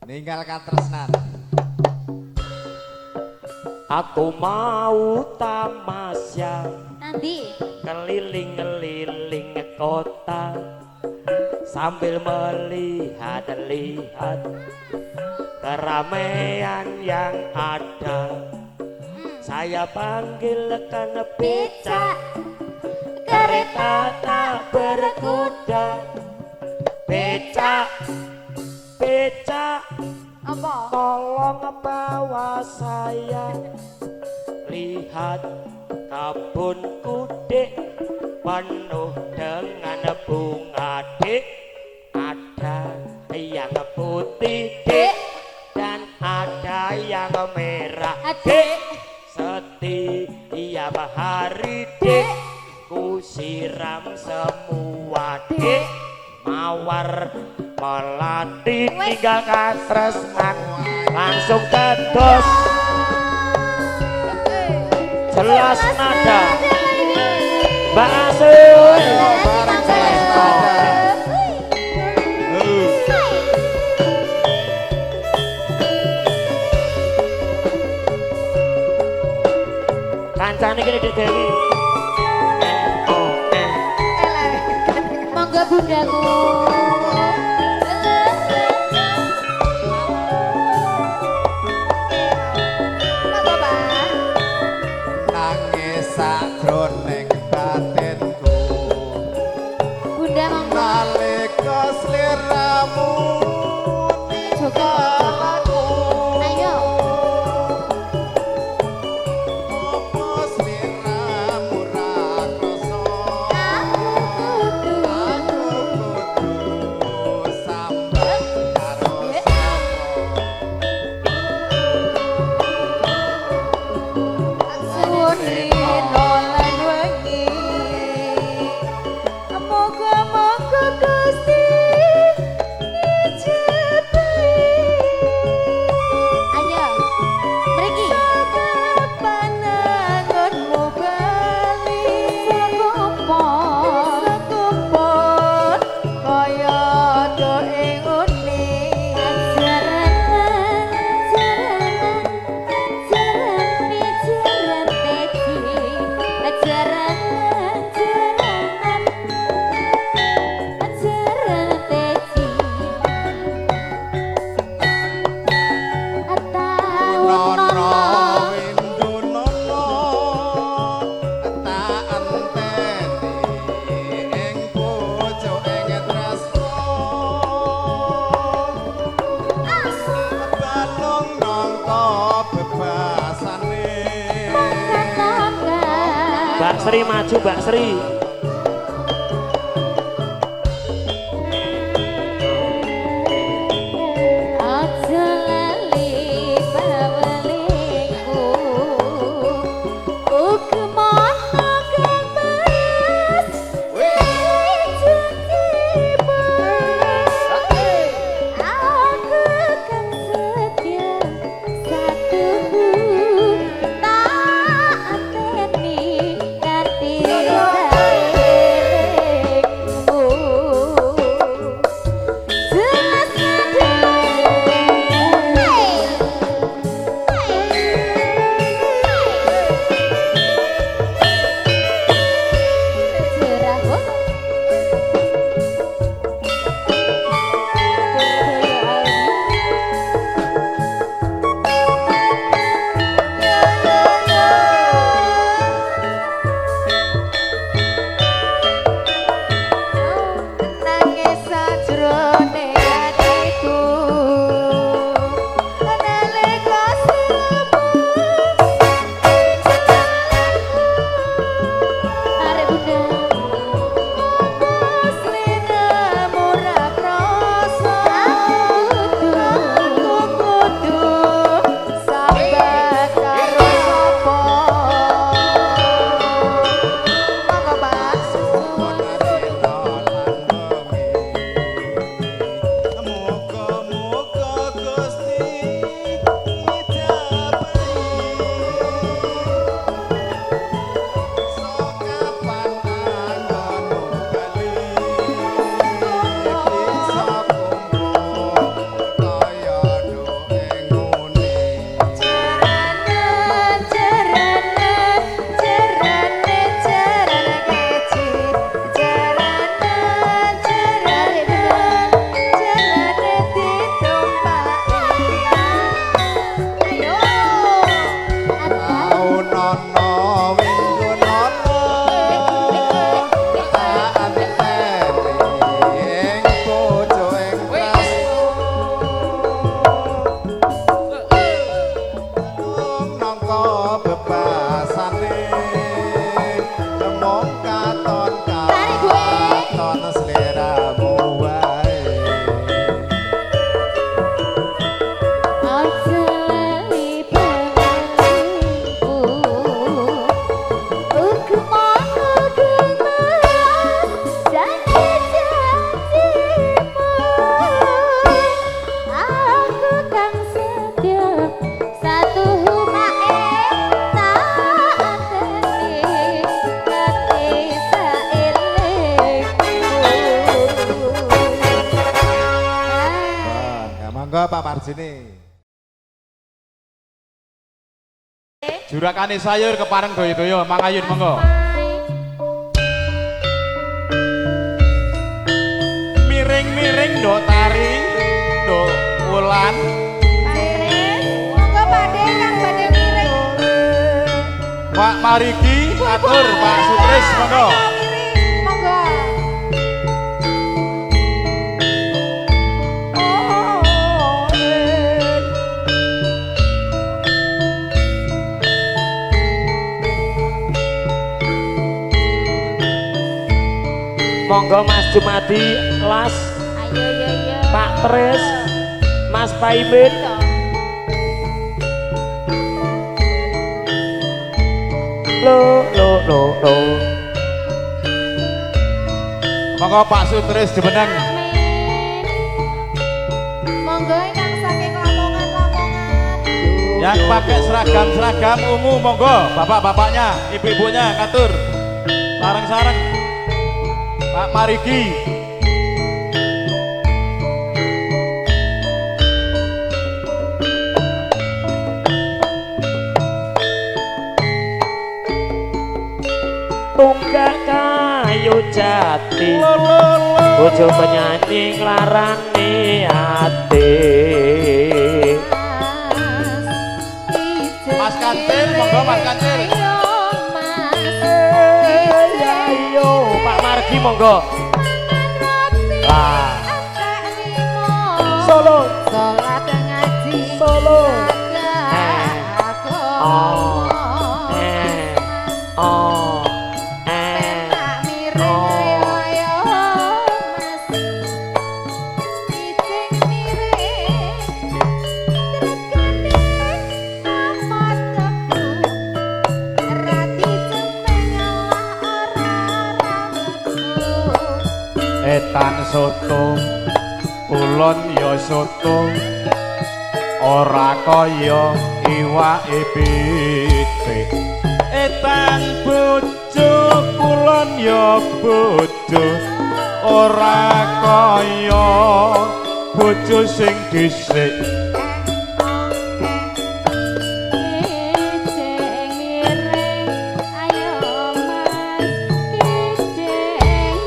Ninggalkan tresnan. Aku mau tamasya Nanti keliling-keliling kota sambil melihat-lihat keramaian yang ada. Saya panggilkan becak, kereta tak berkuda. Becak, becak, apa? tolong bawa saya. Lihat kebun kudik penuh dengan bunga, Dik. Ada yang putih, Dik, dan ada yang merah, Dik. Setiap hari, Dik, ku siram semua, Dik. Mawar melati tinggalkan tresnan langsung kedos. Jelas nada Mbak Asun Bareng jelas nada. kancane kene Dek Dewi. Monggo bundaku. Nangis sakroning batinku. Bunda monggo. Nalika sliramu ninggalku. Ayo. Apa sliramu ra krasa? Aku kudu sambet karo Suwun dina lan wengi. Moga-moga Gusti ngijabahi. Ayo. Mriki. Pananganmu bali sakumpul kaya doing uni. nono windu nono tak enteni ing pucuking tresno balung nangka bebasane Mbak Sri maju Mbak Sri. Aja lali baweliku Ukmana kemas Wijutimu Aku kan setia Satu tak ateni Nanti saya Monggo Pak Marjini. Jurakane sayur kepareng doyo-doyo, mangayun monggo. Miring-miring ndok tari, ndok wulan. Monggo badhe kang badhe miring. Pak Marigi atur Pak Sutris monggo. Monggo. Monggo Mas Jumadi, Las, Ayo yo yo. Pak Tris, Mas Paimin. Lo. Monggo Pak Sutris dimeneng. Amin. Monggo ingkang saking Lamongan. Yang pakai seragam ungu monggo, bapak-bapaknya, ibu-ibunya ngatur. Sareng-sareng. Pak Marigi. Tunggak kayu jati, bojo penyanyi nglarani ati. Mas Kancil, monggo Mas Kancil. Ayo Pak Margi monggo. Lah, Solo. Salat ngaji Solo. oh. Penak miring ayo mas ijing miring drekane amat tebu rati cempeng ora rameku Etan soto, ulun ya soto, ora kaya iwake pitik. Etan bojo, ulun ya bojo, ora kaya bojo sing dhisik. ijing miring ayo mas ijing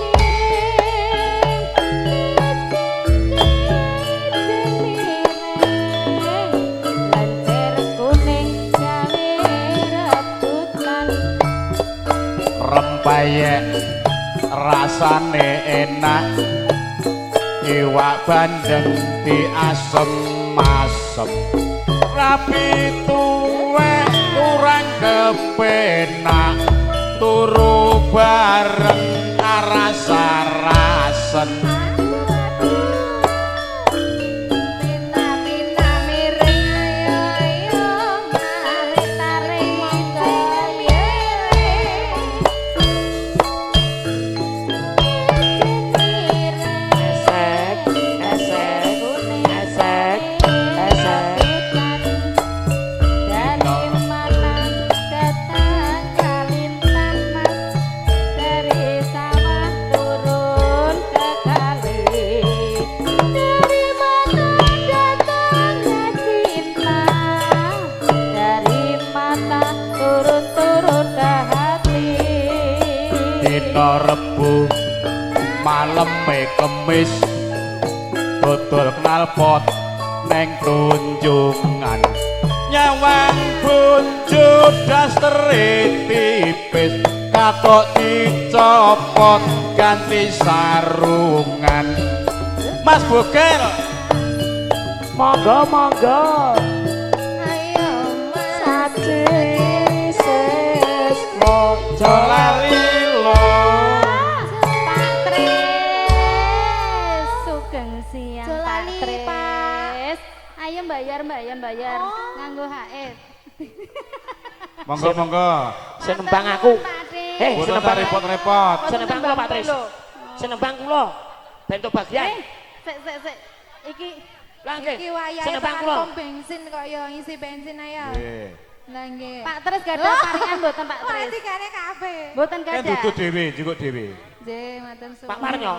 Banjir kuning gawe rebutan Rempeyek rasane enak, iwak bandeng diasem-asem. Rapi tuwek kurang kepenak, turu bareng rasa-rasen. Pina-pina miring ayo mari taring monggo Esek, esek, esek, esek. dari mata datang kalintang mas dari sawah turun ke kali dari mata datangnya cinta dari mata turun ke hati Dina Rebu maleme Kemis, dodol knalpot neng tunjungan. Nyawang bojo dastere tipis, katok dicopot ganti sarungan. Mas Bogel, Monggo, monggo. ayo mas Saci sesmo jolari lo. Pak Tris sugeng siang Pak Tris ayo bayar nganggo HF Monggo monggo. senembang aku. Pak Tris Eh, Boten senembang repot-repot. senembang kula Pak Tris. Senembang kula. Bentuk bagian. sik iki Lah nggih. iki wayahe Senembang tekan kula. pom bensin kok ya ngisi bensin ayo Nggih. lah nggih Pak Tris gadah paringan mboten Pak Tris Tikane kafe. mboten Kan gadah dudu dhewe, jukuk dhewe. nggih matur suwun Pak Marnyo.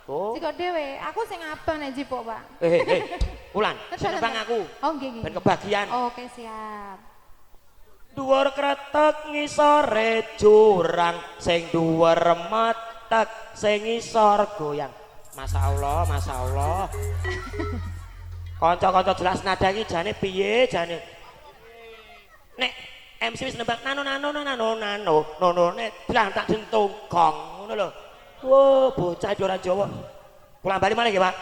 Oh. Jiko dhewe, aku sing abang nek jipuk, Pak. Eh. Ulan, senebang aku. Oh nggih nggih. Ben kebagian. Oke, siap. Dhuwur kretek ngisore jurang, sing dhuwur metek, sing ngisor goyang. Masyaallah, masyaallah. Kanca-kanca jelas nada iki jane piye jane? Nek MC wis nembak nano nek bilang tak dentung gong ngono lho. Wo bocah ora Jawa. Pulang bali malih nggih, Pak.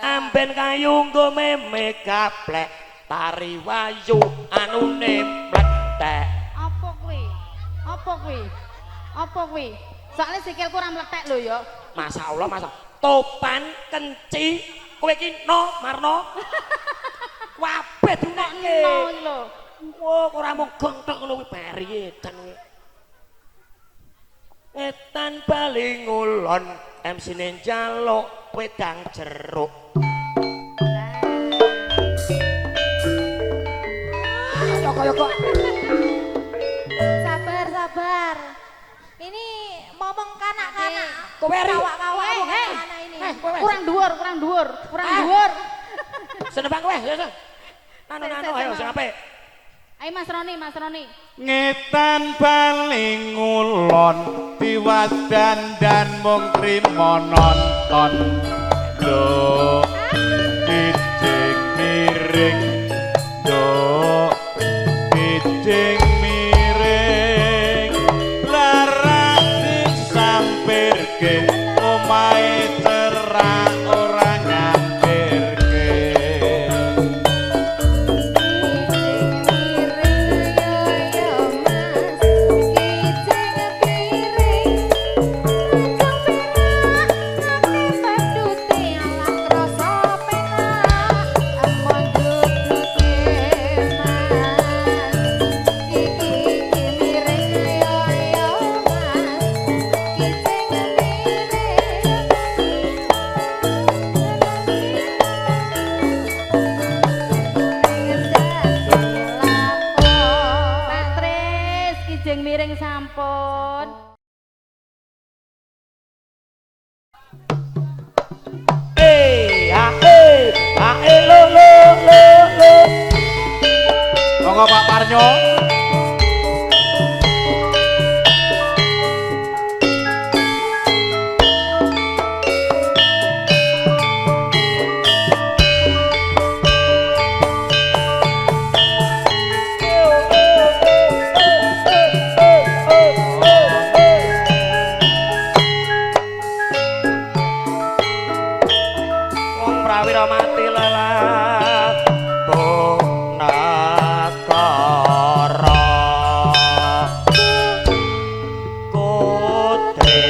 Amben kayu nggo meme gaplek, tari wayu anune mlethek. Apa kuwi? Apa kuwi? Apa kuwi? Soale sikilku ora mlethek lho ya. Masyaallah, masyaallah. Topan kenci kowe iki no marno. Kabeh diunekke. No iki lho. Wah, ora mung gong tok ngono kuwi bari edan kuwi. Etan paling ngulon MC-ne njaluk wedang jeruk. Kaya kok. Sabar, sabar. Ini ngomong kanak-kanak. Kowe ri. Kawak-kawak Hei, anak ini. Kurang dhuwur, kurang dhuwur, kurang dhuwur. Senebang kowe, ya. Nano ayo sing apik. Ayo Mas Roni, Mas Roni. Ngetan paling ngulon diwadan dan mung trimo nonton do kijing miring do kijing miring larang disampirke omahe cerah ora ngampirke. Pak Tris, kijing miring sampun. Lo. Monggo Pak Parnyo. Wong prawira mati lelah nakara kotre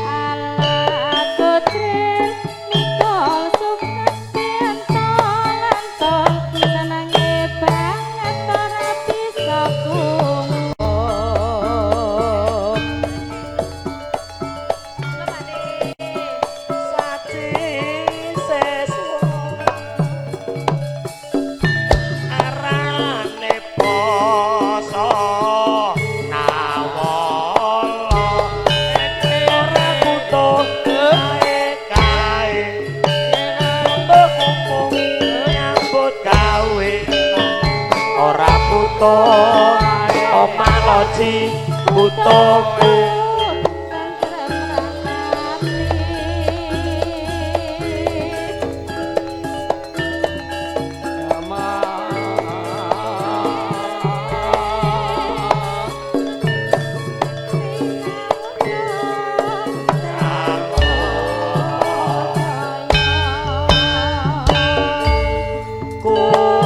Ala kotril mikol sukses tol senenge banget ora bisa kumpul. saji seswa arane poso nawala ora butuh kae untuk kumpul nyambut gawe ora butuh omah loji butuh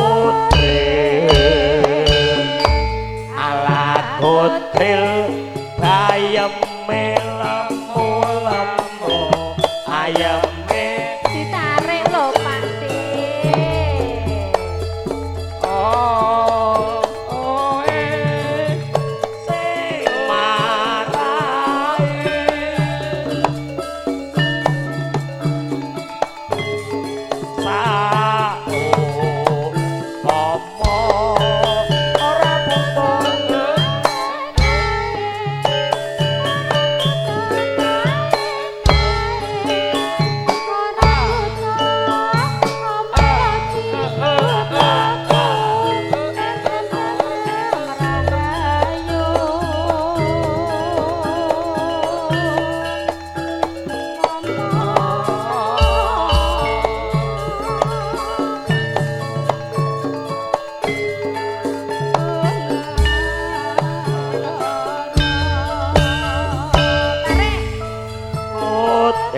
kutril ala kutril bayi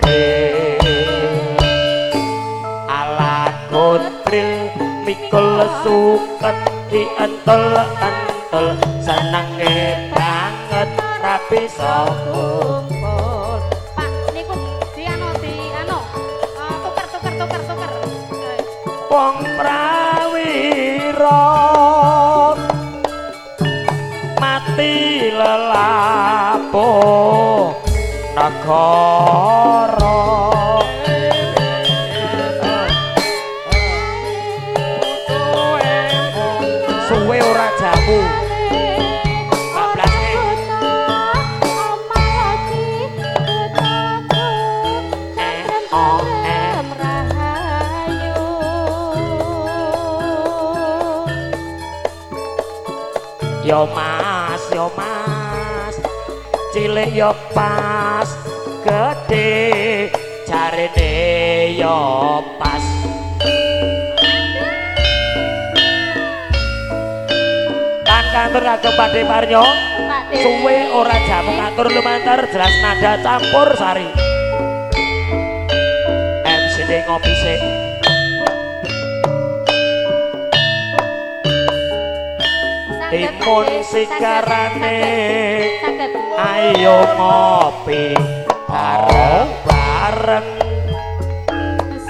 Madrid ala kotril mikul suket dientel-entel senenge banget tapi kumpul. Pak niku di tuker. Wong prawira mati lelapo negara suwe ora jamu yo mas cilik yo pas gede jarene yo pas kantur kagem Pakde Paryo suwe ora jamu ngatur lumantar jelas nada campur sari MCD ngopi sik timun sikarane ayo ngopi bareng-bareng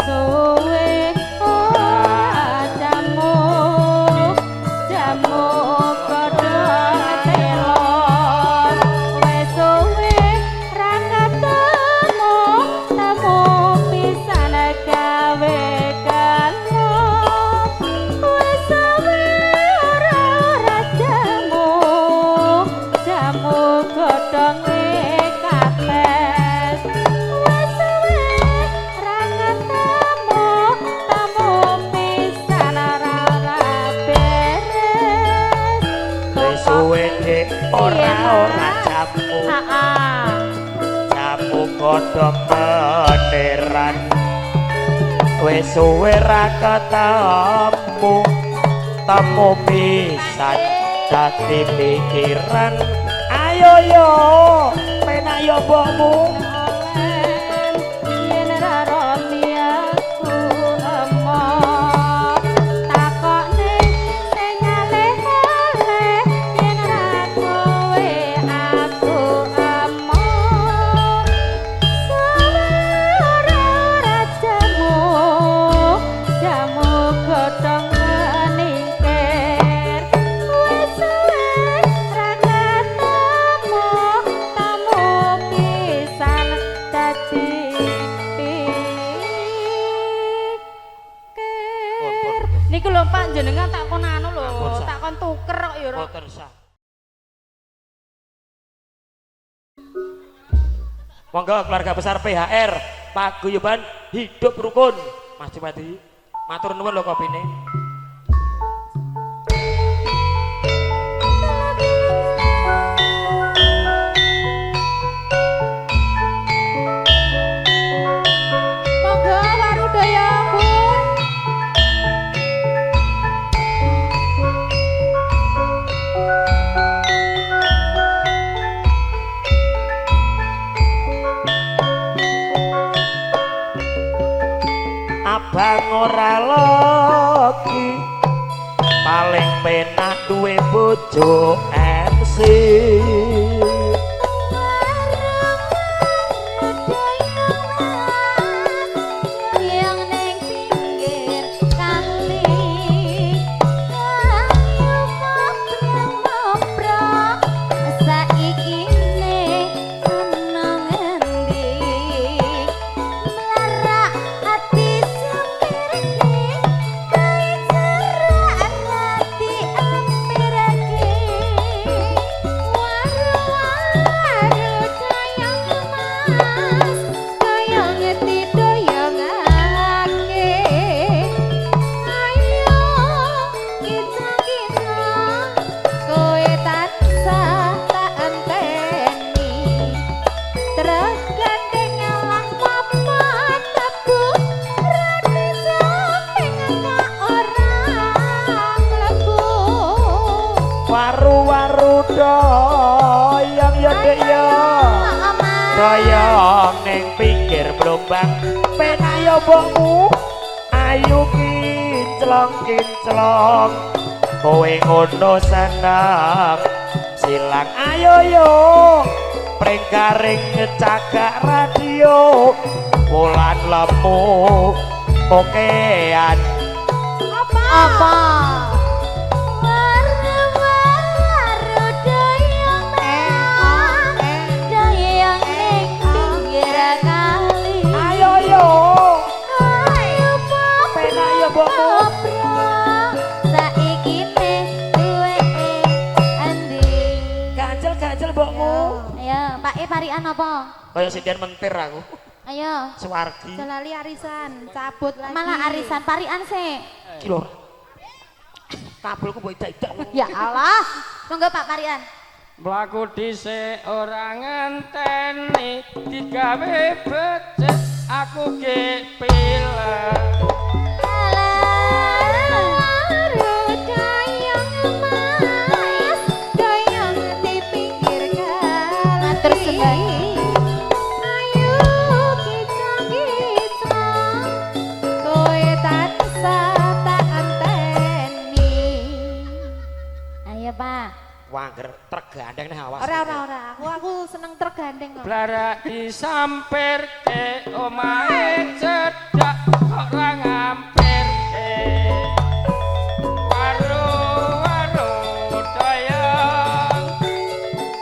suwe ora jamu godhong telon wis suwe ra ketemu temu pisan gawe kalong wis suwe ora jamu godhong kapes wis suwe ra ketemu temu pisan ora beres wis suwe ora jamu jamu godhong beneran wis suwe ra ketemu temu pisan dadi pikiran ayo yo penak yo mbokmu yen ra roti aku emoh takokne sing nyaleh-nyaleh yen ra kowe aku emoh suara jamu godhong meningkir wis suwe ra ketemu tamu pisan dadi pikir niku lho Pak jenengan takon anu lho takon tuker kok ya ora monggo keluarga besar PHR paguyuban hidup rukun Mas Cipati matur nuwun lho kopine monggo warudaya Bu abang ora lagi paling penak duwe bojo MC yang ning pinggir kali ayo ngobrol saiki ne ana ngendi melarak ati sampirke kae cerak ati ampirke waru-waru sayang mas kaya ngerti doyongake ayo kita kowe tansah tak enteni terus gandeng nyawang papa tebu rani samping kak orang mlebu waru-waru doyong ya dek ya doyong ning pinggir blombang penayo mbokmu ayu kinclong kowe ngono seneng silang ayo yo pring garing ngecagak radio wulan lemu kokean Apa? Waru-waru doyong doyong ning pinggir kali. ayo yo Ayo penayo mbokmu saiki ne duwe endi? ganjel mbokmu Ayo, Pak parian apa? kaya sindian mentir aku Ayo. Suwargi Selali arisan, cabut lagi. Malah arisan parian sih. iki lho kabelku mbok idak-idak Ya Allah. Monggo Pak Parian. Mlaku dhisik ora ngenteni digawe becik aku ge pilih Matur sembah. Ayo Pak. wanger trek gandeng nih awas Ora. Aku seneng tergandeng kok. blarak disampirke omahe cedhak ora ngampirke waru-waru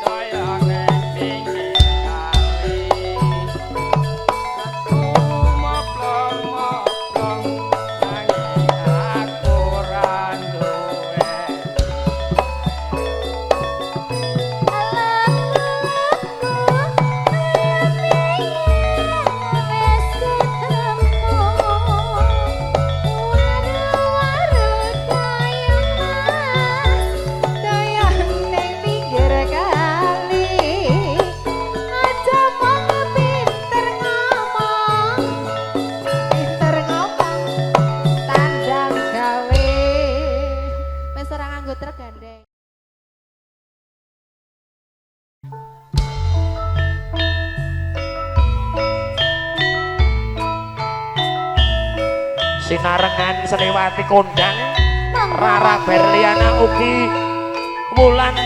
doyong ning pinggir kali aku moplong-moplong nanging aku ora duwe Wis ora nganggo tergandeng. sinarengan Seniwati kondang Rara Berliana ugi Wulan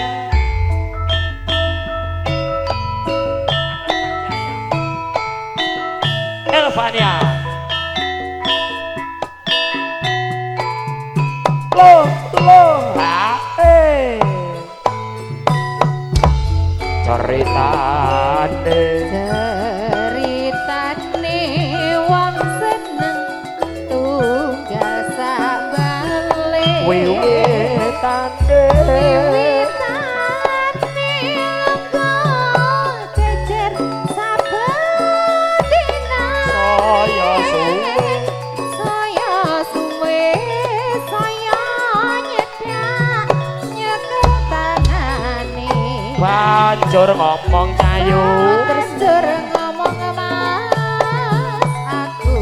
Elvania lo ceritane Ceritane wong seneng tugas bali. wiwitane Wiwitane engko jejer saben dina. saya suwe Saya suwe saya nyedak nyekel tangane. banjur ngomong cayu Terjur ngomong mas aku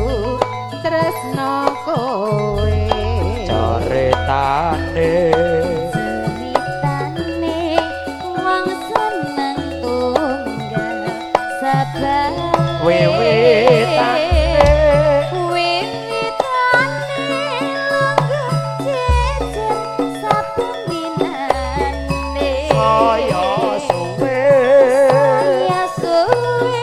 tresno kowe. ceritane Ceritane wong seneng tunggal sabar wiwitane Wiwitane langga jejer saben dinane saya suwe Saya suwe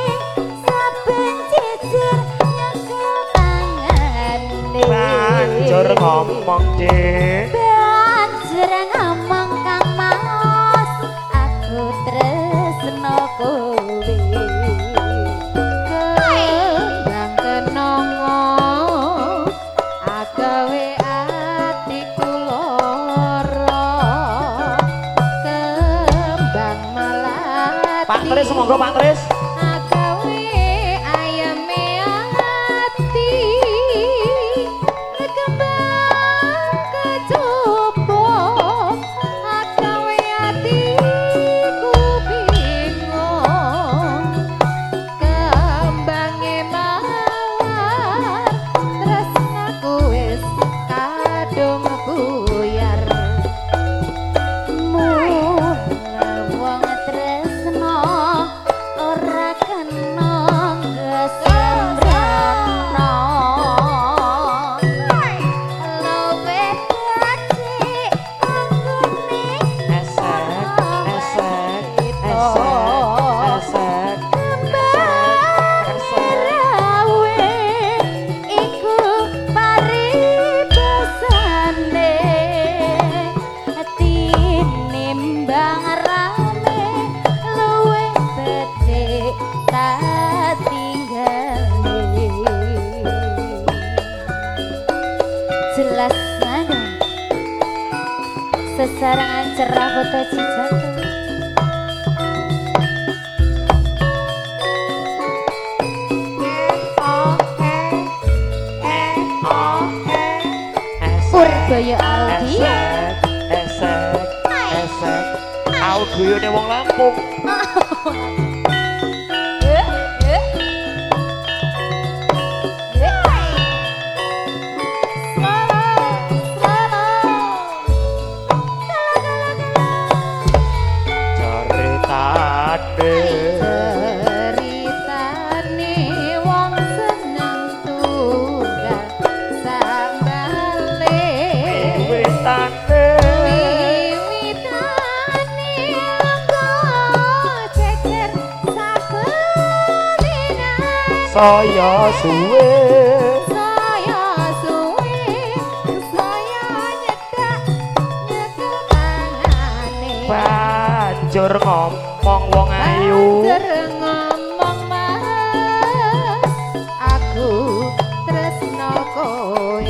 saben jejer nyekel tangane banjur ngomong dek Banjur ngomong Kang Mas aku tresno kowe Kembang kenongo agawe atiku lara. Kembang malati Pak Tris monggo Pak Tris agawe ayame ati. Kembang kecoba agawe atiku bingung. Kembange mawar tresnaku wis kadung buyar. Mula wong tresno ora Besarangan cerah foto jatuh. Purbaya Aldi. Esek. Audionya wong Lampung. Ceritane wong seneng tunggal sambale. Witane Wiwitane langka cecer saben dina. saya suwe Saya suwe, saya nyedak tangane. banjur ngomong wong ayu. Banjur ngomong mas, aku tresno kowe.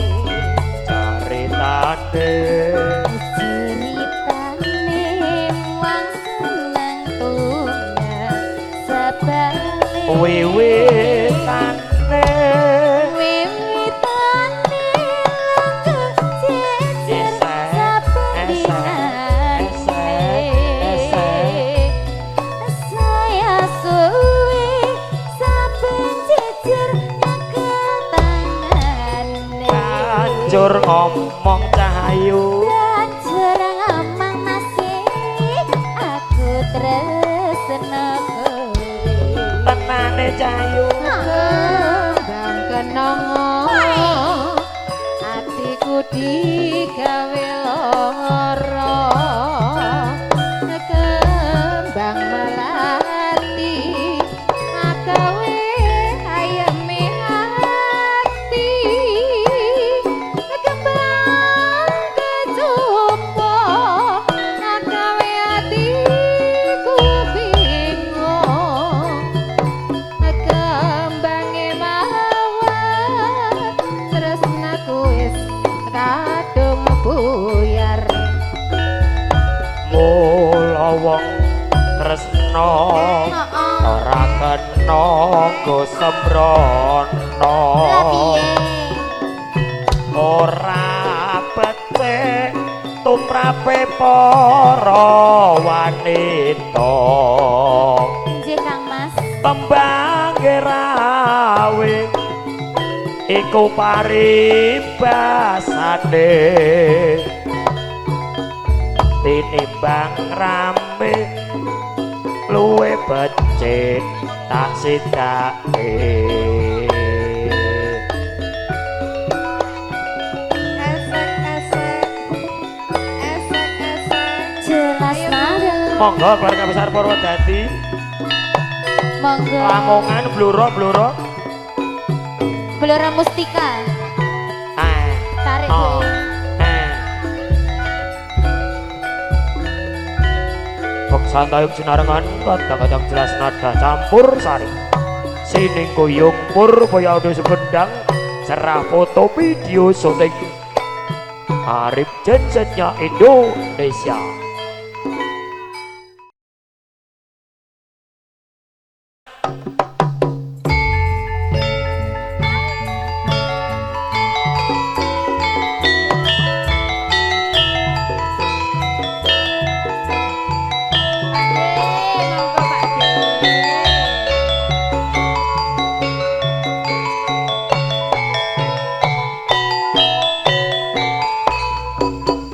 Ceritane Ceritane wong seneng tunggal sebale. wiwitane Wiwitane langka cecer saben dinane. Saya suwe saben jejer nyekel tangane. banjur ngomong cahayu. Banjur ngomong masih aku tresno kowe. Tenane cahayu. Kembang kenongo atiku digawe lara. Kembang melati agawe ayeme ati. Kembang kecupa agawe atiku bingung. Kembange mawar tresnaku wis kadung buyar. Mula wong tresno ora kena go sembrono. Ora becik tumrape para wanita. Nggih Kang Mas. Tembang rawe iku paribasane tinimbang rame luwe becik tak sidake. Jelas banget. Monggo keluarga besar Purwodadi Monggo. Lamongan bluro Blora Mustika. Tarik oh. gue. Bok santayuk sinarengan kadang-kadang jelas nada campur sari sining kuyung Purbaya audio sebendang serah foto video syuting Arif Jensennya Indonesia. Monggo Pak De.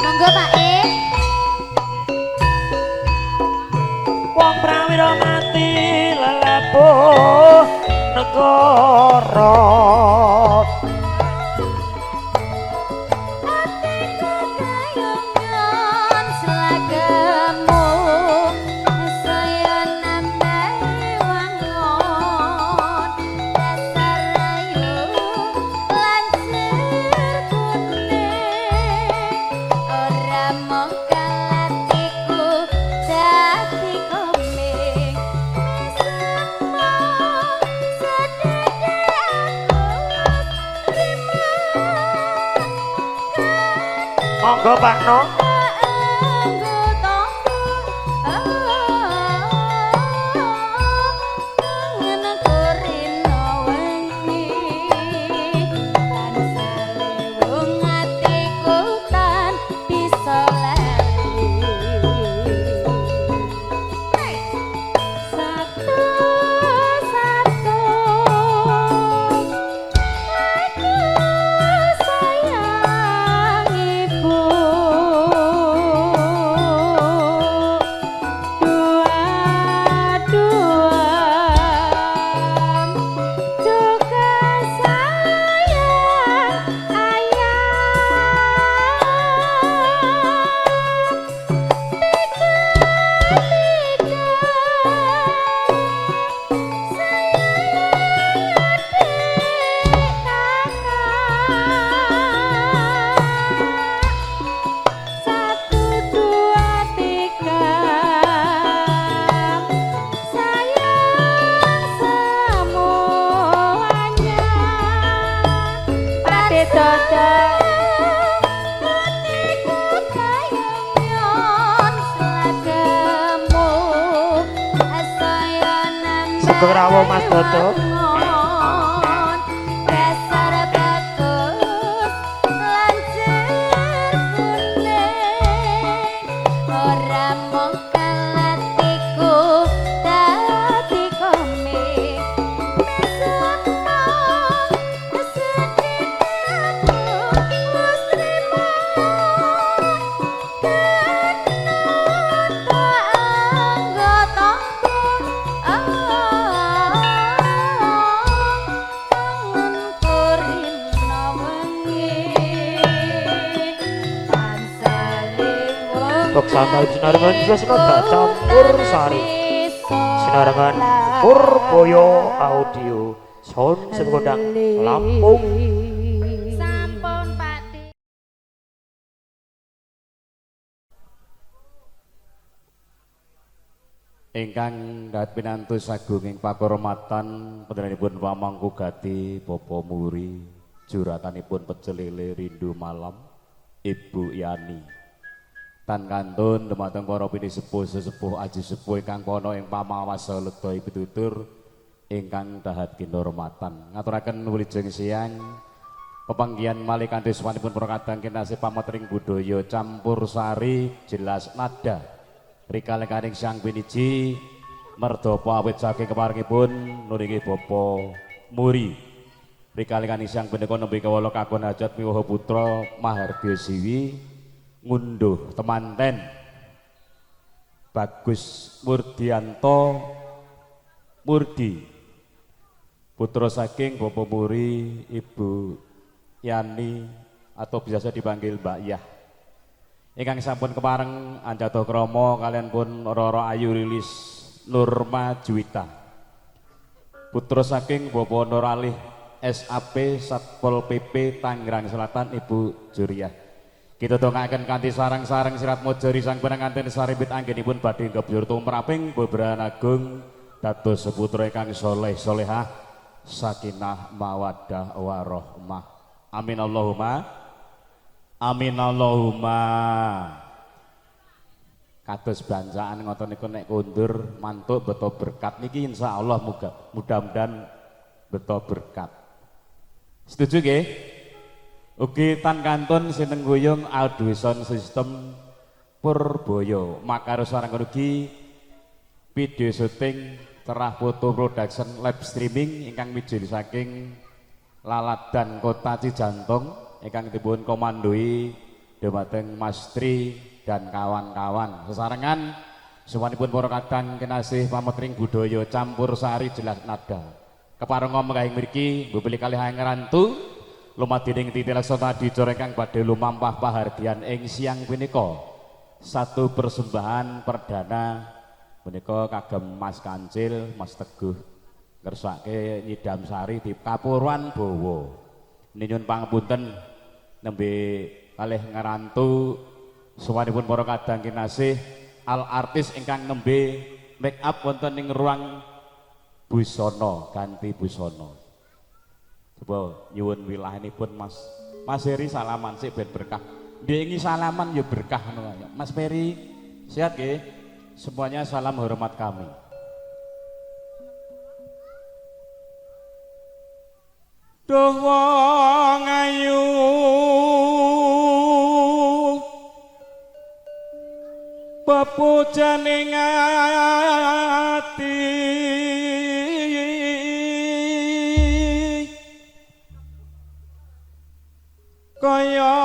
Monggo Pak E. Wong prawira mati lelepuh negara. Atiku kayongan selagamu, saya nambahi wangon. Dasar ayu lancur kuning, ora mongkal atiku dadi komeng. Semua sedih aku terima. Monggo Pak No. dadak atiku kayong selagamu saya nambah Sugeng rawuh Mas Dodo. dasar bagus lancar kuning ora mung kalatiku dadi komik Bok santai sinarengan Jasnada campur sari. Sinarengan Purboyo Audio Sound Sekondang Lampung. Sampun Pakde. Ingkang dahat pinantu sagunging pakurmatan panjenenganipun pamangku gati Bapa Muri, juratanipun pecel lele rindu malam Ibu Yani. Tan kantun dumateng para pinisepuh sesepuh aji sepuh ingkang kono ing pamawasa ledha pitutur ingkang dahat kinurmatan. Ngaturaken wilujeng siang pepanggihan malih kanthi swanipun para kadang kinasih pametring budaya campur sari jelas nada. Rikalekaning Sang Piniji merdapa awit saking keparengipun nuringi Bapa Muri. Rikalekaning Sang Pendeka nembe kawula kakon hajat miwaha putra Mahardya Siwi ngunduh temanten Bagus Murdianto Murdi putra saking Bapa Muri Ibu Yani atau biasa dipanggil Mbak Yah ingkang sampun kepareng anjata krama kalian pun Roro Ayu Rilis Nurma Juwita putra saking Bapa Nuralih SAP Satpol PP Tangerang Selatan Ibu Juriah. Kita dongaken kanthi sarang-sarang sirat mojari sang penanganten saribit anggenipun badhe nggabjur tumraping bebrahan agung dados seputra ingkang soleh solehah sakinah mawaddah warahmah. Amin Allahumma. Amin Allahumma. Kados bancaan ngoten niku nek kondur mantuk beto berkat niki insyaallah mudah-mudahan beto berkat. Setuju nggih? Ugi tan kantun sineng guyung audio sound system Purboyo makaro sareng ugi video syuting terah foto production live streaming ingkang mijil saking Laladan Kota Cijantung ingkang dipun komandoi dumateng Mas Tri dan kawan-kawan sesarengan sewanipun para kadang kinasih pametring budaya campur sari jelas nada keparenga mengahing mriki bebeli kalih ngerantu lumadhining titi laksana dicara ingkang badhe lumampah pahargyan ing siang punika. Satu persembahan perdana punika kagem Mas Kancil, Mas Teguh ngersake nyidam sari di Kapuruan Bowo. Nyuwun pangapunten nembe kalih ngerantu sawanipun para kadang kinasih al artis ingkang nembe make up wonten ing ruang busana ganti busana. Coba nyuwun wilahanipun Mas Heri salaman sik ben berkah. Ndengi salaman ya berkah ngono ya. Mas Peri sehat nggih? Semuanya salam hormat kami. Duh wong ayu pepujaning ati kaya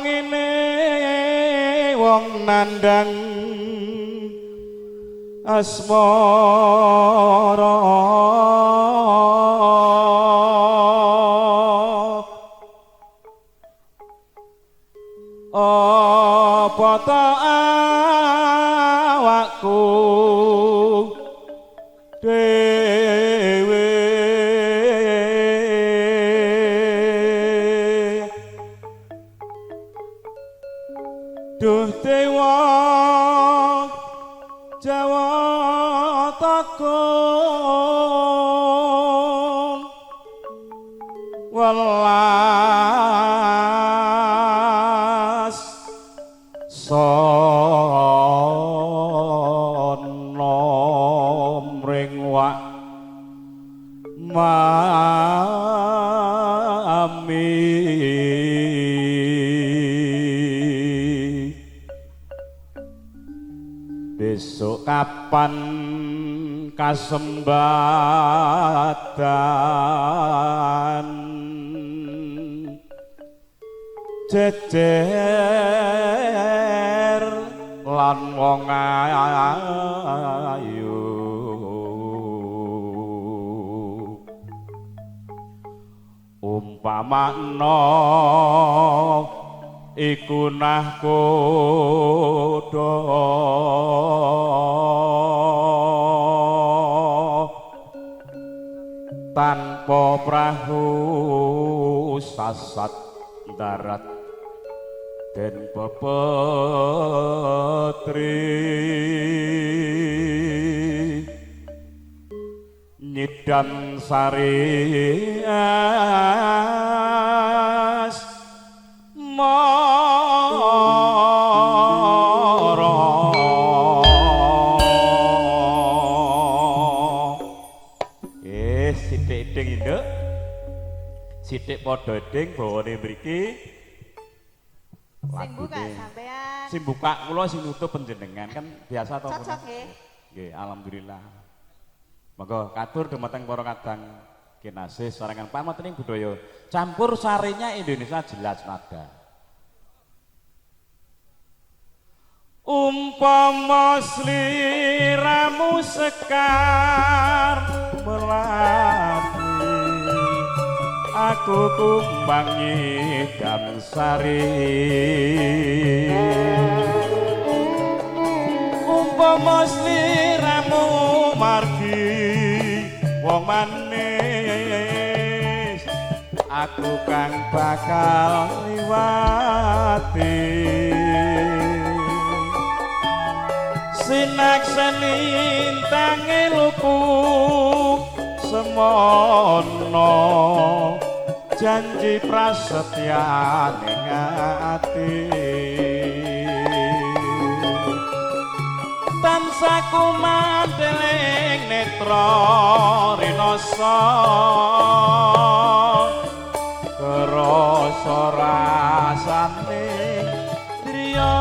ngene wong nandang asmara apa ta awakku dhewe duh dewa Jawa takon welas kapan kasembatan jejer lan wong ayu umpamana iku nahkoda tanpa prahu sasat darat den pepetri nyidan sari as sithik induk sithik padha ding bawane mriki Sing buka sampean. sing buka kula sing nutup panjenengan kan biasa to Cocok nggih. nggih alhamdulillah monggo katur dumateng para kadang kinasih sarengan pamotening budaya campur sarinya Indonesia jelas nada umpama sliramu sekar melati aku kumbangi damsari umpama sliramu margi wong manis aku kang bakal liwati sinakseni tangi luku semono janji prasetya ning ati tansah kumandeling netra rinasa kerasa rasane driya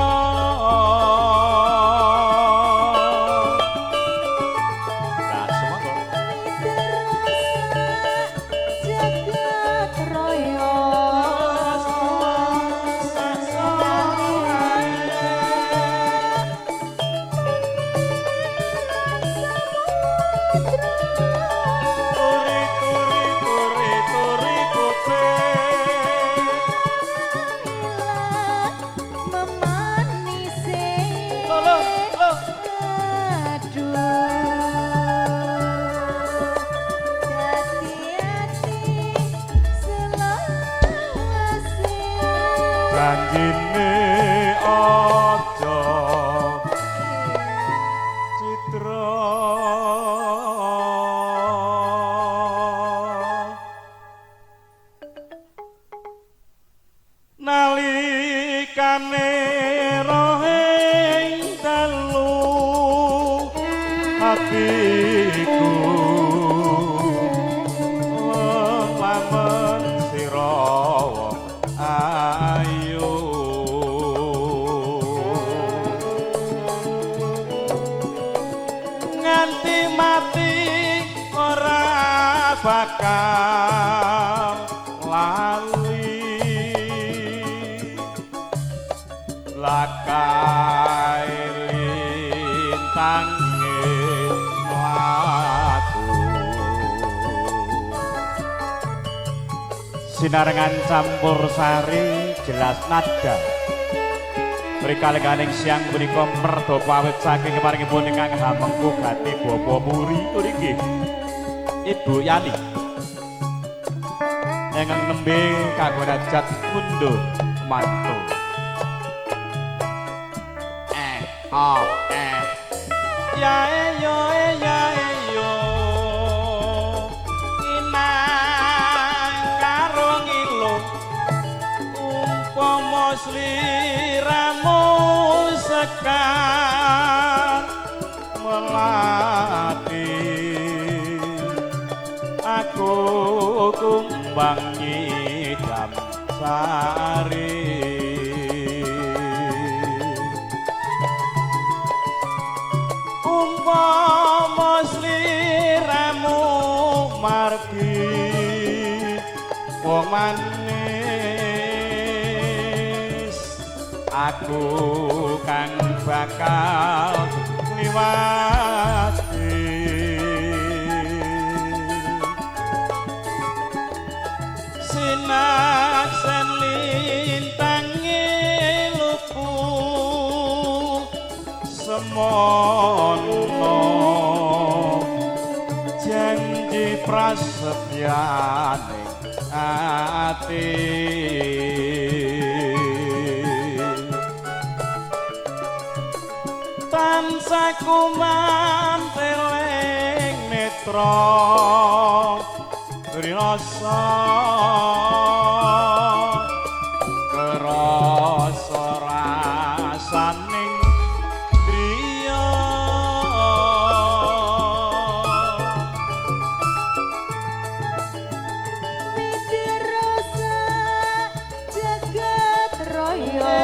janjine aja citra nalikane rohing dalu hatiku lamun sira ayu nganti mati ora bakal lali lakai lintang mlaku sinarengan campur sari jelas nada Prikaleganing siang punika merda pawit saking keparingipun ingkang hamengku gati bapa muri nggih Ibu Yani ingkang nembe kanggo hajat mundur mantu ya yo inang karo ngilung umpama sliramu sekar melati aku kumbangi damsari wong manis aku kang bakal liwati sinaksen lintangi luku semono janji prasetyane ati tansah kumanteling netra rasa kerasa rasaning driya mikir rasa jagat raya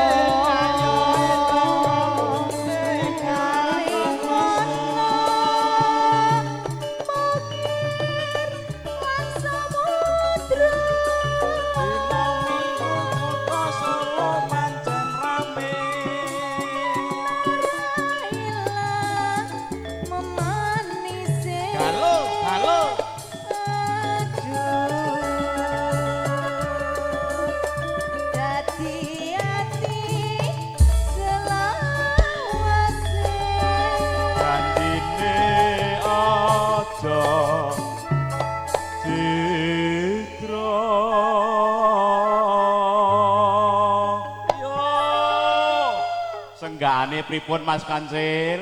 senggane pripun Mas Kancil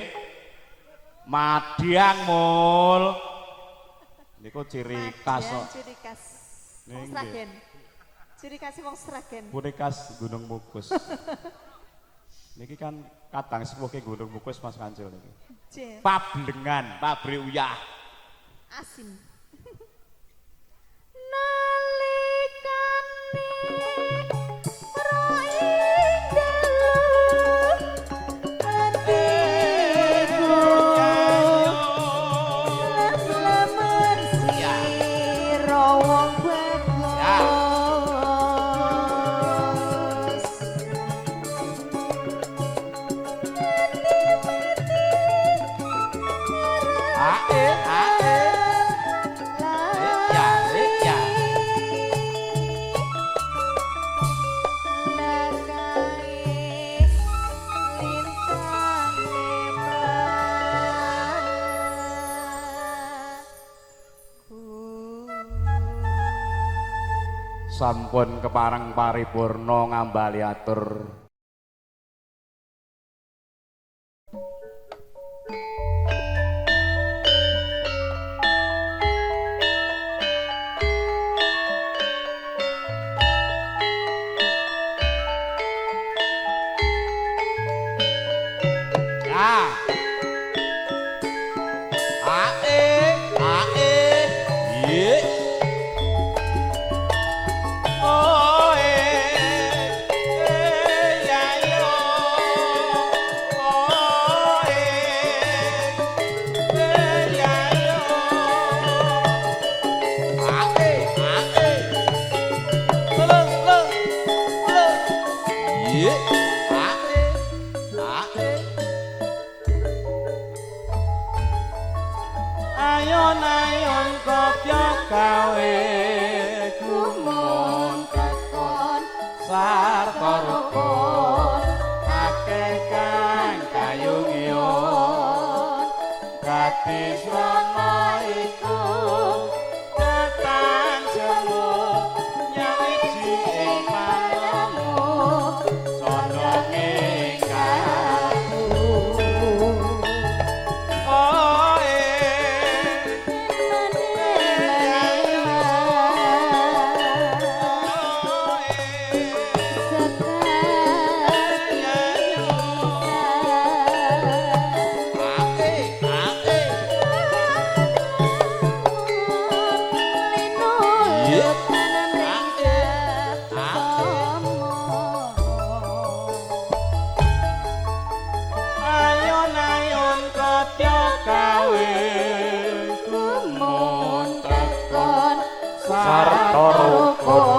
Madiang mul niku ciri khas kok. Ciri khas wong Nggih. Sragen. Ciri khas wong Sragen. Pune khas Gunung Mukus niki kan kadang sepuh ke Gunung Mukus Mas Kancil niki Jen. Pablengan pabrik uyah Asin. sampun kepareng paripurna ngambali atur ayon-ayon kopya gawe gumun tekon sarta rukun akeh kang kayungyon dadi srana iku datang jemu nyawiji ing manemu condonge ayon-ayon kopya gawe gumun tekon sarta rukun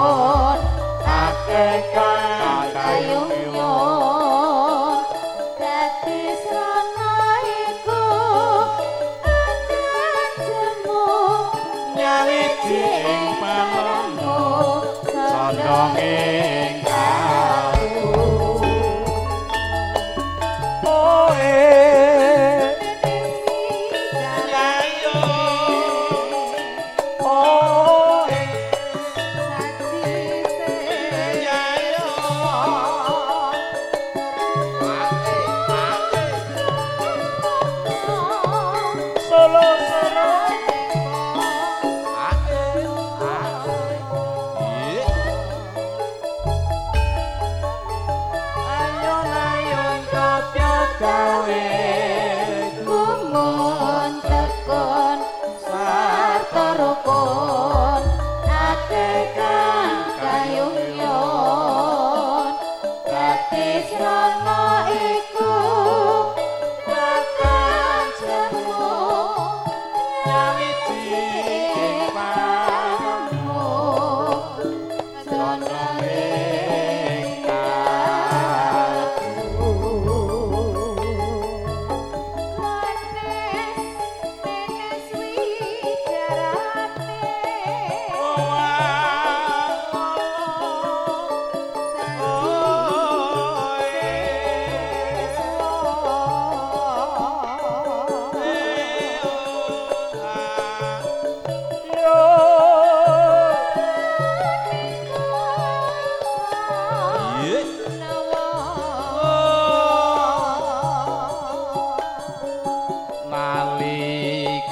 kang kayungyon dadi srana iku bakal jemu nyawiji pamu jono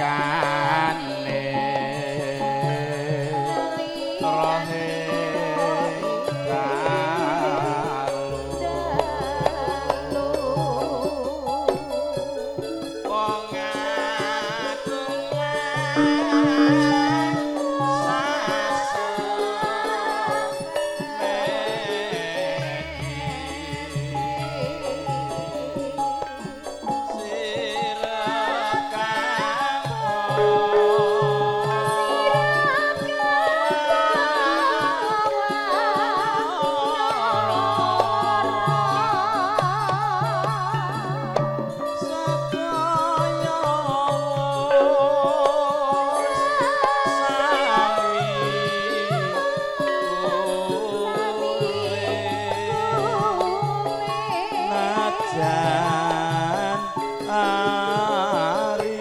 nalikane rohe kalu wong najan ari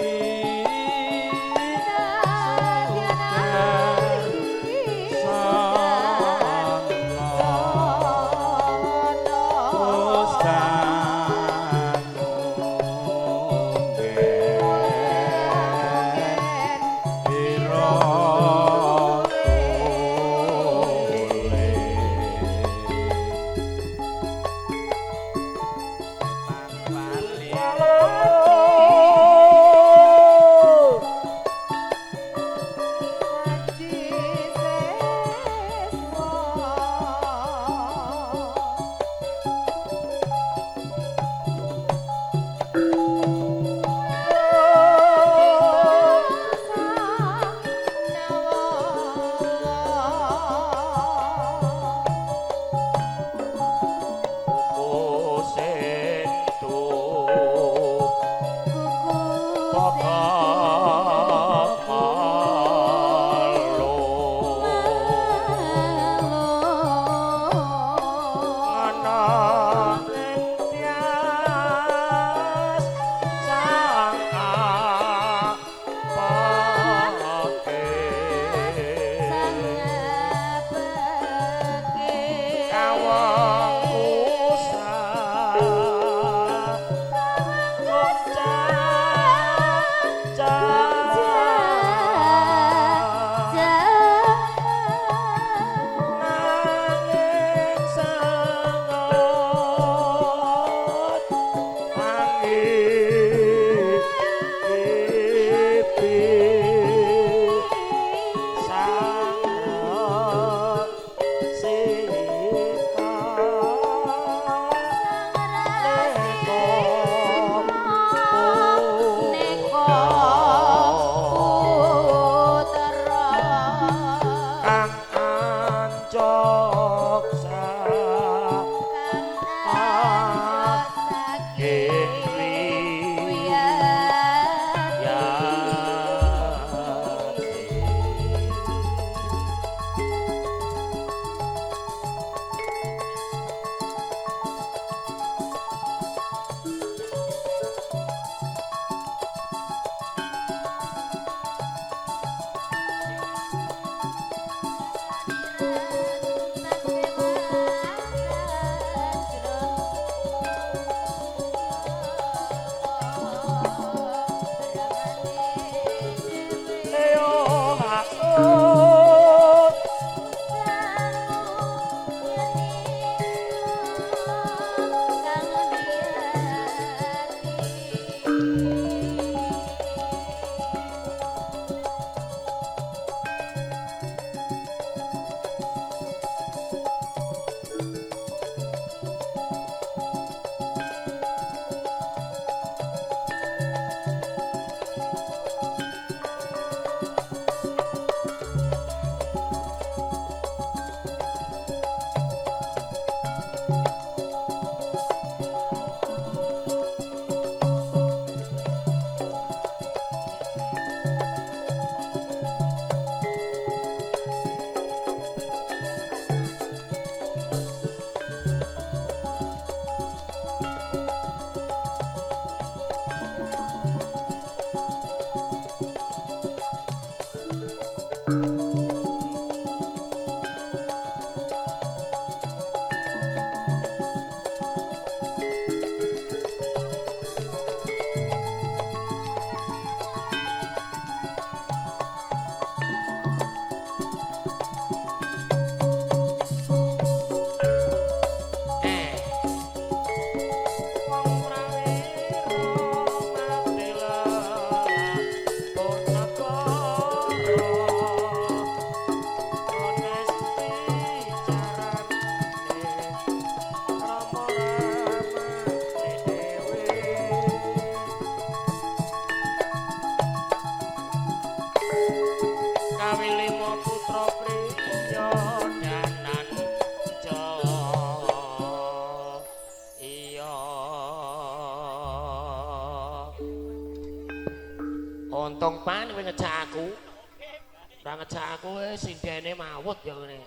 kowe sindene mawut ya ngene.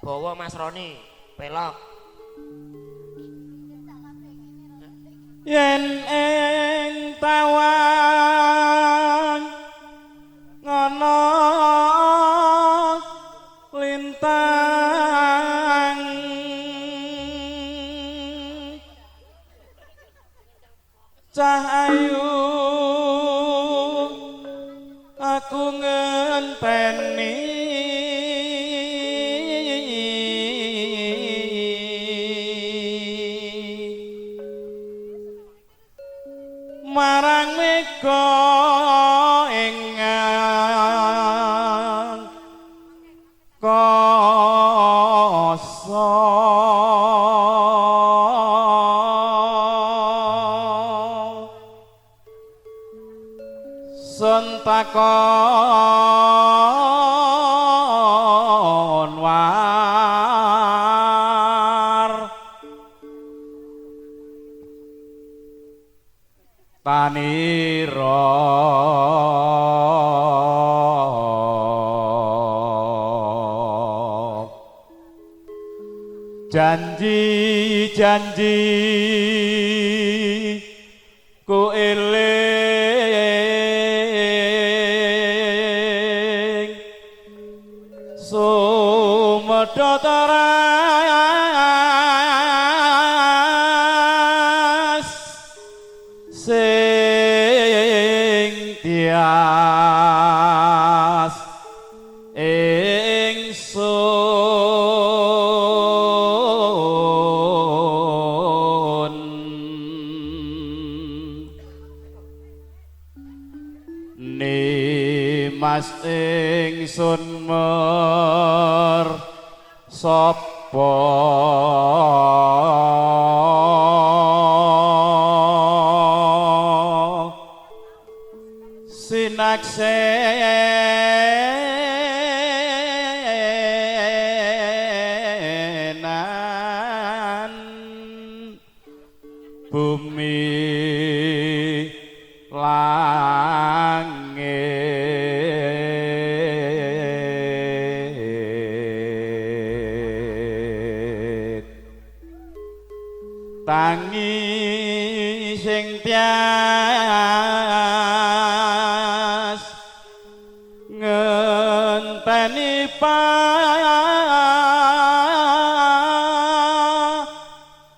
Bawa Mas Roni, pelok. Yen ing tawang ngono lintang cahayu aku ngenteni marang mega engang koso sentakon war tanira janji-janji ku eling sumedha taras sing tias ingsun nimas ingsun mer sapa sinaksenan bumi langit tangi sing tias ngenteni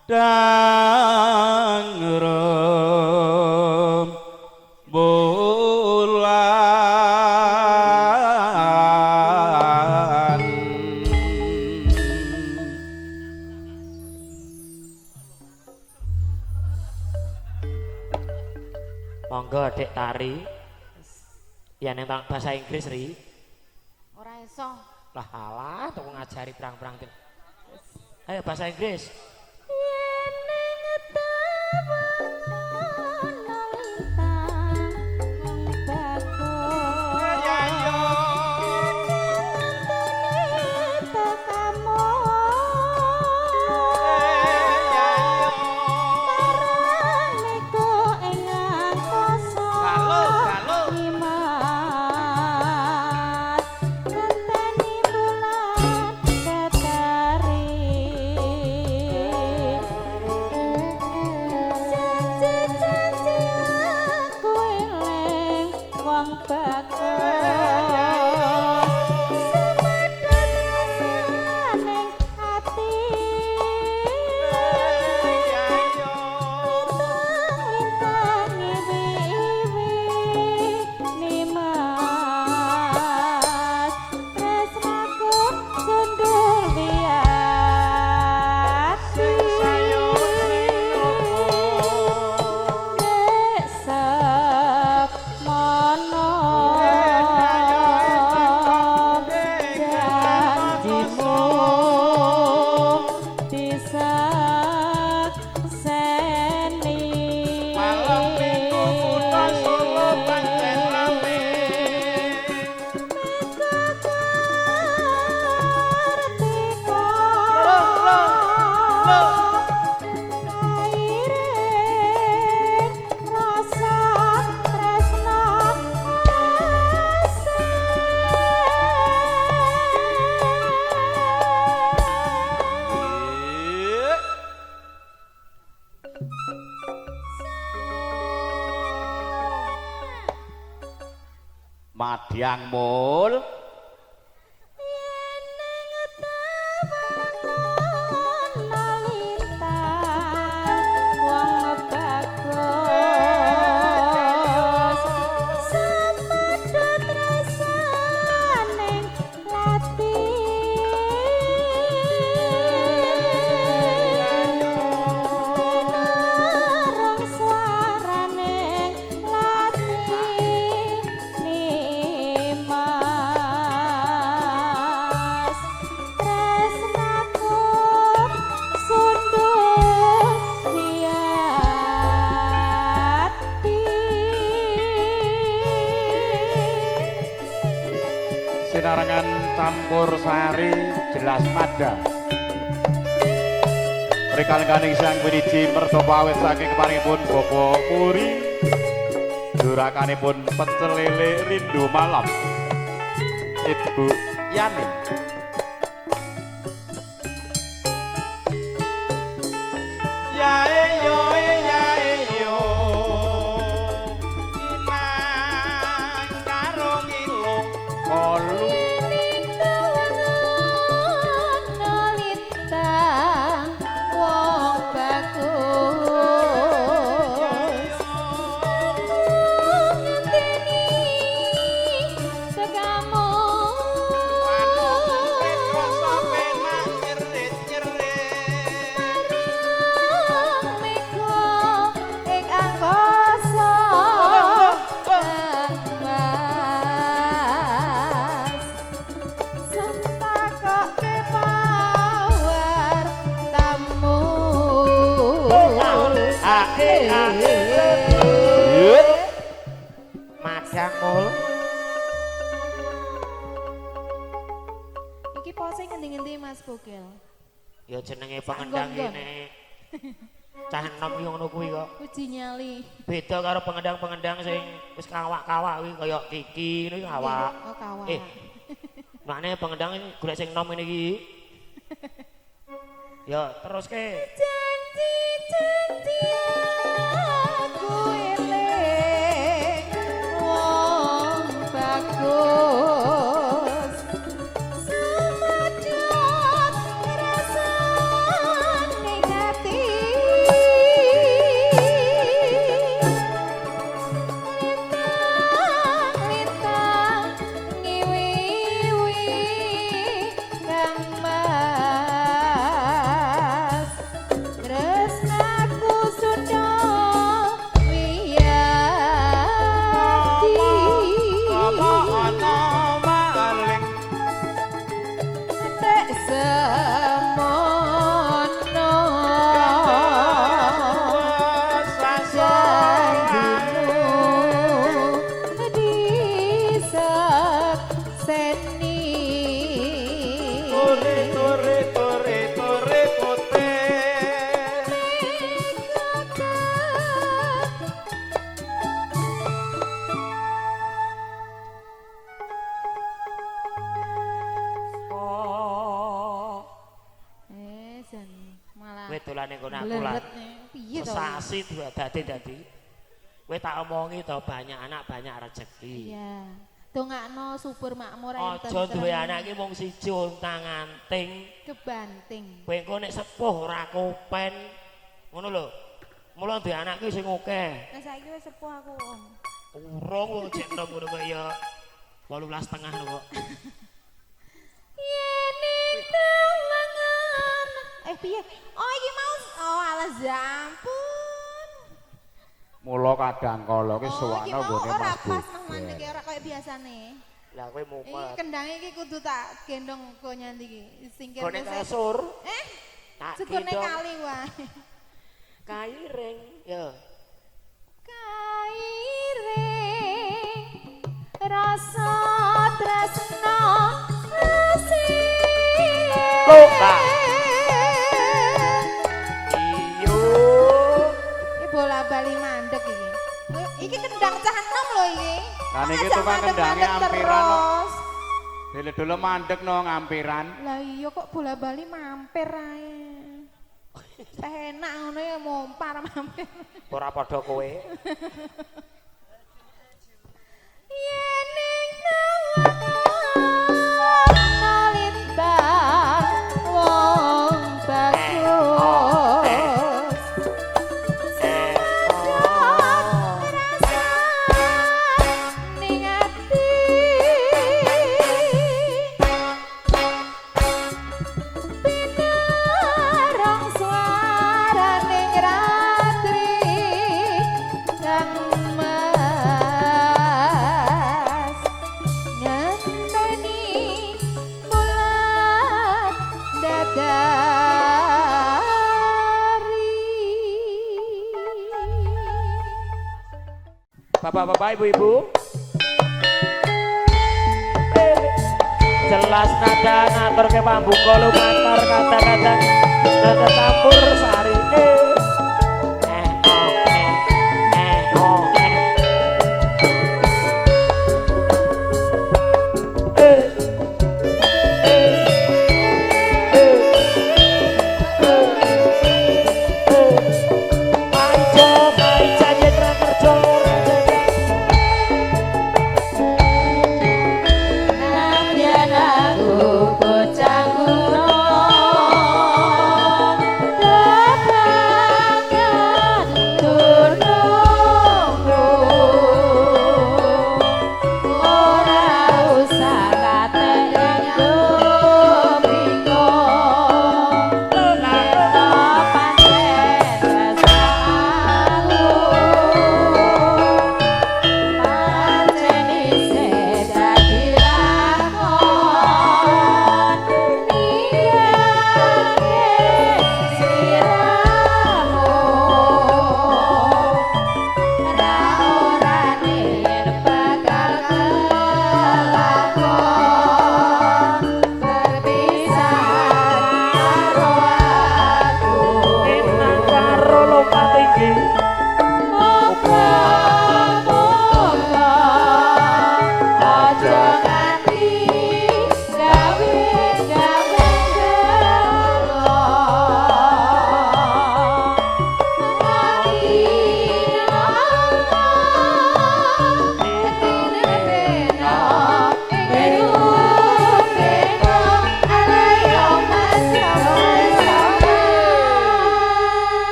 padang rembulan Monggo Dek Tari. Ya neng bahasa Inggris ri. Ora iso. Lah alah tuh ngajari perang-perang. Ayo bahasa Inggris. Yen ning tawangan lintang wong bagus ngenteni tekamu marang mega engang koso imat ngenteni bulan ketari janji sembahyang mul. Sinarangan campur sari jelas pada rekan-rekan sang winiji mertopa awet saking keparipun Bapak Muri durakanipun pecel lele rindu malam Ibu Yani Ya yo inang karo ngilung kolu Madang mul. Iki pose ngendi-ngendi Mas Bogel? Ya jenenge pengendang ini. Cah enom iki ngono kuwi kok. Uji nyali. Beda karo pengendang-pengendang sing wis kawak-kawak kuwi kaya Kiki niku kawak. Oh, kawak. Makne pengendang ini golek sing enom ini iki. Ya terus ke. Janji-janji aku eling wong bagus semadot rasane hati lintang ngiwi-wi gamas tresnaku sudah wiyadi apa ana maling tek semono janjimu disekseni tore pote Oh. jan malah Kowe dolane nggon aku bleret lan. piye to Sesasi dadi. Kowe tak omongi to banyak anak banyak rezeki. iya dongakno subur makmur enten Aja duwe anak iki mung siji untanganting. kebanting Kowe engko nek sepuh ora kopen. Ngono lho. Mula duwe anak ki sing akeh. nah saiki wis sepuh aku om Urung wong jek enom ngono kok ya 18,5 lho kok. yen telangan piye oh iki mau oh alas ampun mula kadang kala ki iki suwana mau nggone ora Mas pas nang Bogel. mandek ora kaya biasane Lah kowe iki mumet. kendange iki kudu tak gendong go nyanti iki singkir Gone kasur. Tak Syukurne gendong. kali wae. Kairing ya. Kairing rasa tresna asih. Loka. Iyo. Iki bola bali mandek iki. Iki kendang cah enom lho iki. Lah niki Aja tukang kendange mandek-mandek ampiran kok. terus. Dele-dele mandek no ngampiran. Lah iya kok bola bali mampir ae. Enak ngono ya mompar mampir. Ora padha kowe. Yen ning Bapak-bapak, ibu-ibu. Jelas nada ngatur ke pambuka lumantar kata-kata nada campur sari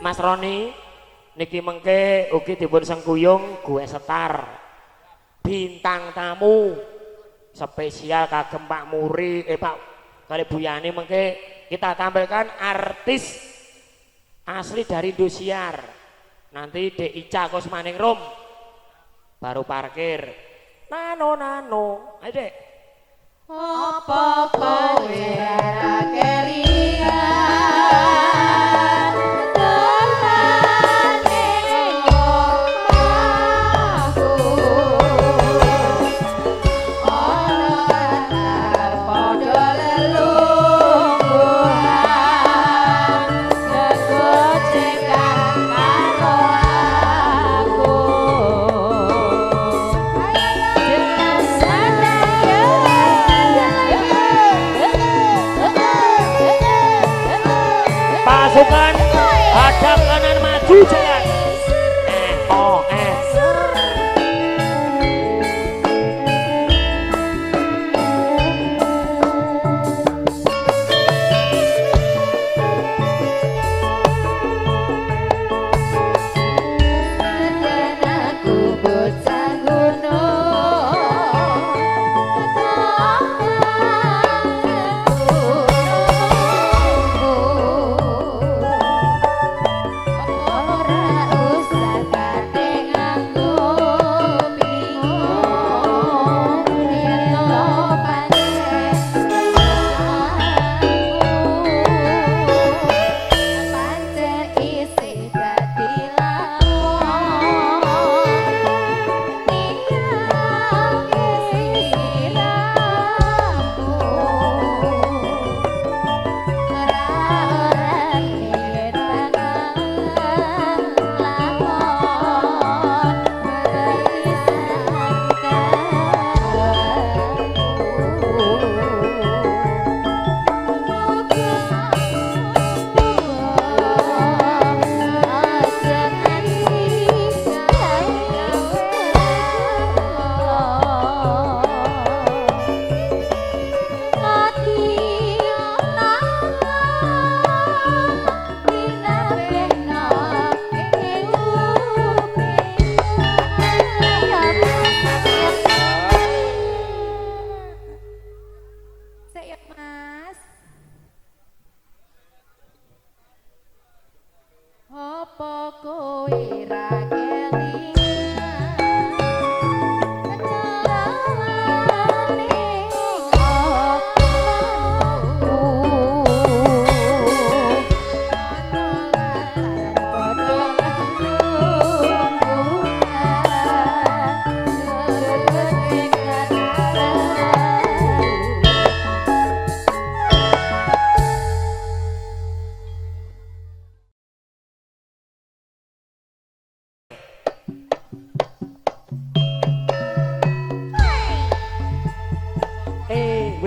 Mas Roni niki mengke ugi dipun sengkuyung gue setar bintang tamu spesial kagem Pak Muri Pak kali Bu Yani mengke kita tampilkan artis asli dari Indosiar nanti Dek Ica Kusmaningrum baru parkir nano ayo Dek Apa kowe ora kelingan pasukan hadap kanan maju jalan Ora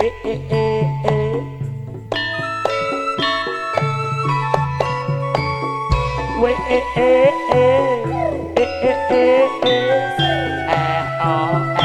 we we oh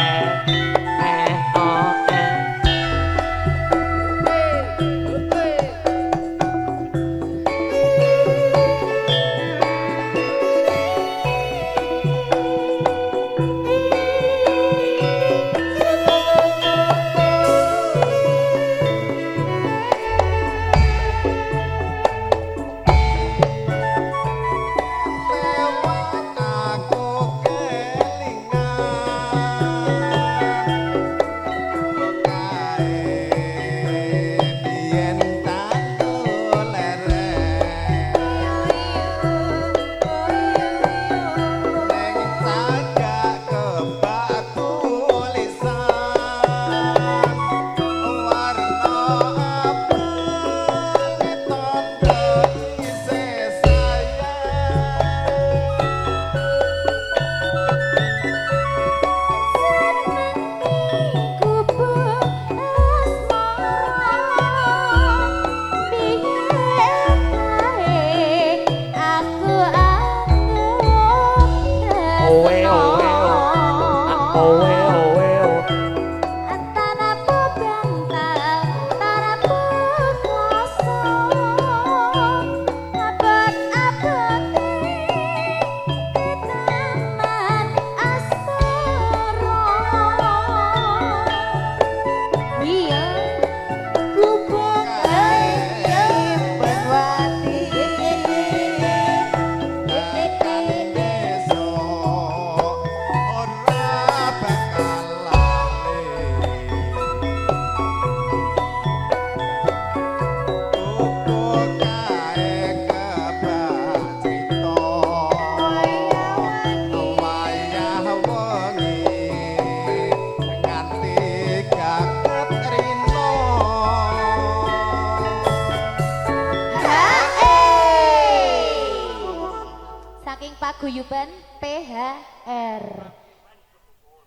Paguyuban PHR.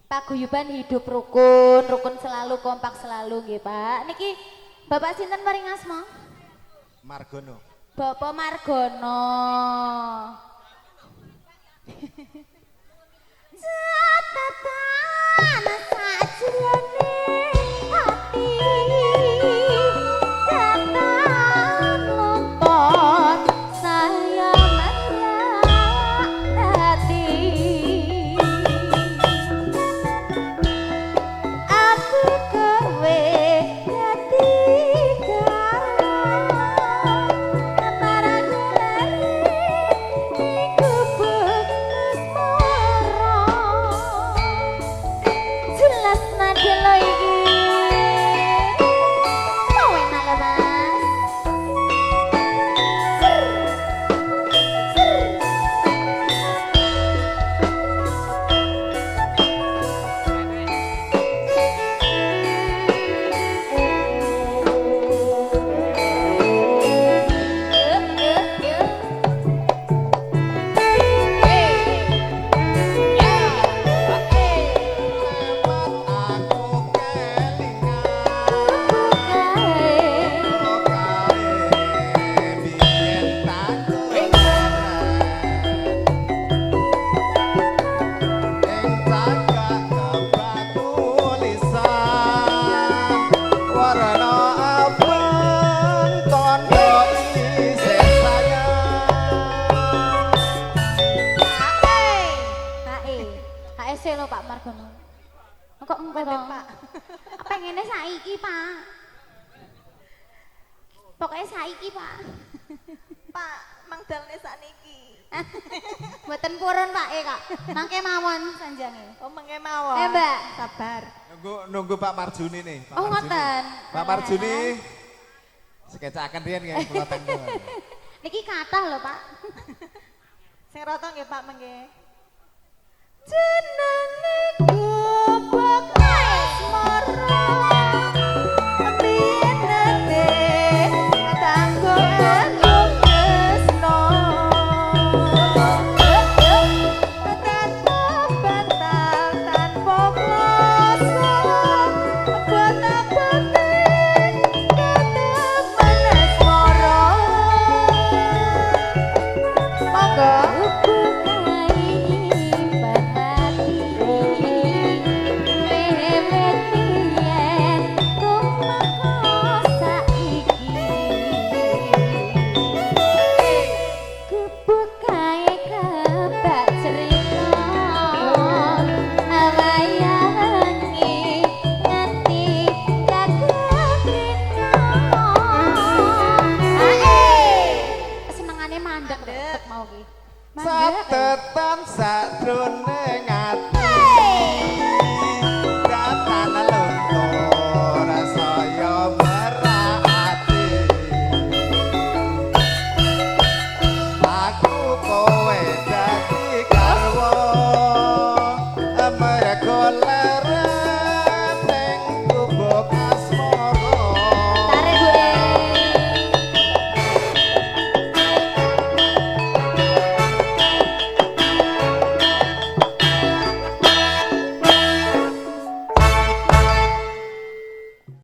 Paguyuban hidup rukun, rukun selalu, kompak selalu nggih, Pak. Niki Bapak sinten paring asma? Margono. Bapak Margono. Catatan sajrone hati datang lumpur saya merak hati aku kowe dadi karo para gulari kubuk jelas nade lo iki kau enak gak mas HSC lo Pak Margono. Kok engko to? Pak. Pengene saiki, Pak. Pokoknya saiki, Pak. Pak, mangdalne sakniki. Mboten purun, Pak, Kak. Mangke mawon sanjange. Oh, mengke mawon. Mbak. Sabar. Nunggu Pak Marjuni nih. Pak Oh, Marjuni. ngoten. Pak Marjuni. Skecaken riyen nggih kula tanggo. Niki kathah lho, Pak. Sing rata nggih Pak mengke. Jenenge gubuk asmara. Binete kanggo alung tresno. Tanpa bantal, tanpa kuasa, buat apa